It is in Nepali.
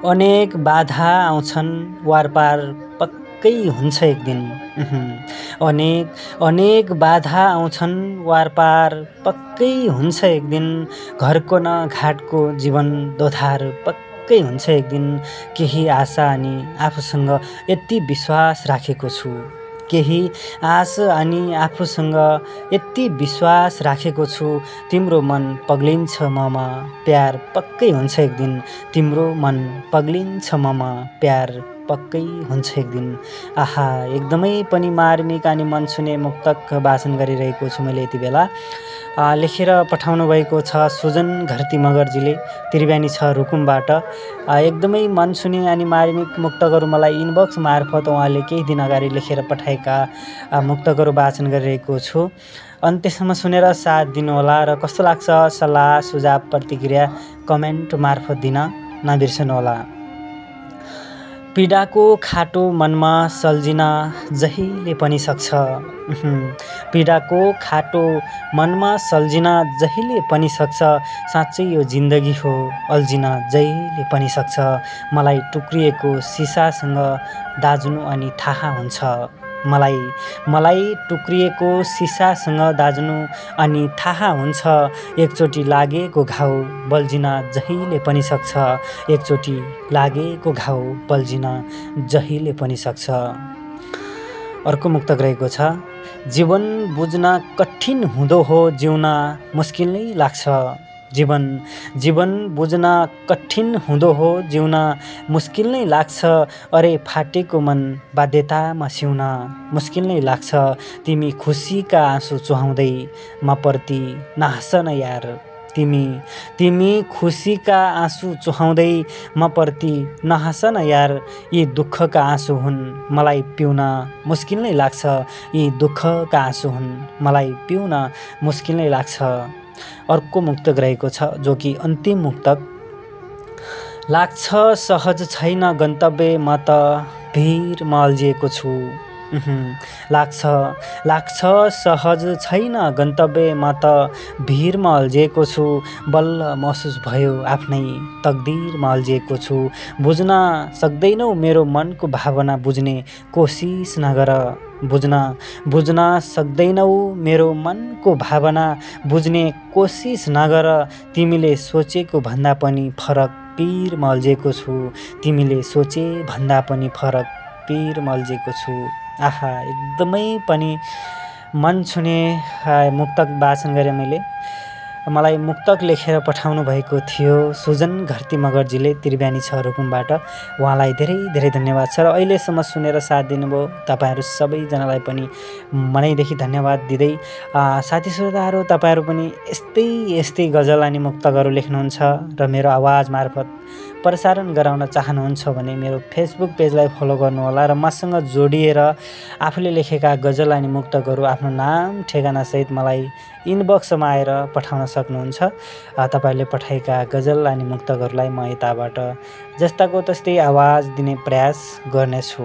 अनेक बाधा आउँछन् वारपार पक्कै हुन्छ एक दिन। अनेक बाधा आउँछन् वारपार पक्कै हुन्छ एक दिन। घरको न घाटको जीवन दोधार पक्कै हुन्छ एक दिन। केही आशा अनि आफूसँग यति विश्वास राखेको छु, केही आश अनि आफूसँग यति विश्वास राखेको छु। तिम्रो मन पग्लिन्छ ममा प्यार पक्कै हुन्छ एक दिन। तिम्रो मन पग्लिन्छ ममा प्यार पक्कै हुन्छ एक दिन। आहा, एकदमै पनि मार्मिक अनि मन छुने मुक्तक वाचन गरिरहेको छु मैले यति बेला। लेखेर पठाउनु भएको छ सुजन घरती मगरजीले, त्रिवेणी 6 रुकुमबाट। एकदमै मन छुने अनि मार्मिक मुक्तकहरू मलाई इनबक्स मार्फत उहाँले केही दिन अगाडि लेखेर पठाएका मुक्तकहरू वाचन गरिरहेको छु। अन्त्यसम्म सुनेर साथ दिनुहोला र कस्तो लाग्छ सल्लाह सुझाव प्रतिक्रिया कमेन्ट मार्फत दिन नबिर्सनुहोला। पीडाको खाटो मनमा सल्झिन जहिले पनि सक्छ। पीडाको खाटो मनमा सल्झिन जहिले पनि सक्छ। साँच्चै यो जिन्दगी हो अल्झिन जहिले पनि सक्छ। मलाई टुक्रिएको सिसासँग दाज्नु अनि थाहा हुन्छ। मलाई टुक्रिएको सिसासँग दाज्नु अनि थाहा हुन्छ। एकचोटि लागेको घाउ बल्झिन जहिले पनि सक्छ। एकचोटि लागेको घाउ बल्झिन जहिले पनि सक्छ। अर्को मुक्तक रहेको छ, जीवन बुझ्न कठिन हुँदो हो जिउन मुस्किल नै लाग्छ। जीवन बुझ्न कठिन हुँदो हो जिउन मुस्किल नै लाग्छ। अरे फाटेको मन बाध्यतामा सिउन मुस्किल नै लाग्छ। तिमी खुसीका आँसु चुहाउँदै म प्रति नहाँस न यार। तिमी खुसीका आँसु चुहाउँदै म प्रति नहाँस न यार। यी दुःखका आँसु हुन् मलाई पिउन मुस्किल नै लाग्छ। यी दुःखका आँसु हुन् मलाई पिउन मुस्किल नै लाग्छ। अर्को मुक्तक रहेको छ जो कि अन्तिम मुक्तक, लाग्छ सहज छैन गन्तव्य म त भिरमा अल्झिएको छु। लाग्छ सहज छैन गन्तव्य म त भिरमा अल्झिएको छु। बल्ल महसुस भयो आफ्नै तकदिरमा अल्झिएको छु। बुझ्न सक्दैनौ मेरो मनको भावना बुझ्ने कोसिस नगर। बुझ्न सक्दैनौ मेरो मनको भावना बुझ्ने कोसिस नगर। तिमीले सोचेको भन्दा पनि फरक पिरमा अल्झिएको छु। तिमीले सोचे भन्दा पनि फरक पिरमा अल्झिएको छु। आहा, एकदमै पनि मन छुने मुक्तक वाचन गरेँ मैले। मलाई मुक्तक लेखेर पठाउनु भएको थियो सुजन घरती मगरजीले, त्रिवेणी 6 रुकुमबाट। उहाँलाई धेरै धेरै धन्यवाद छ र अहिलेसम्म सुनेर साथ दिनुभयो तपाईँहरू सबैजनालाई पनि मनैदेखि धन्यवाद दिँदै, साथी श्रोताहरू तपाईँहरू पनि यस्तै गजल अनि मुक्तकहरू लेख्नुहुन्छ र मेरो आवाज मार्फत प्रसारण गराउन चाहनुहुन्छ भने मेरो फेसबुक पेजलाई फलो गर्नुहोला र मसँग जोडिएर आफूले लेखेका गजल अनि मुक्तकहरू आफ्नो नाम ठेगानासहित मलाई इनबक्समा आएर पठाउन सक्नुहुन्छ। तपाईँहरूले पठाएका गजल अनि मुक्तकहरूलाई म यताबाट जस्ताको तस्तै आवाज दिने प्रयास गर्नेछु।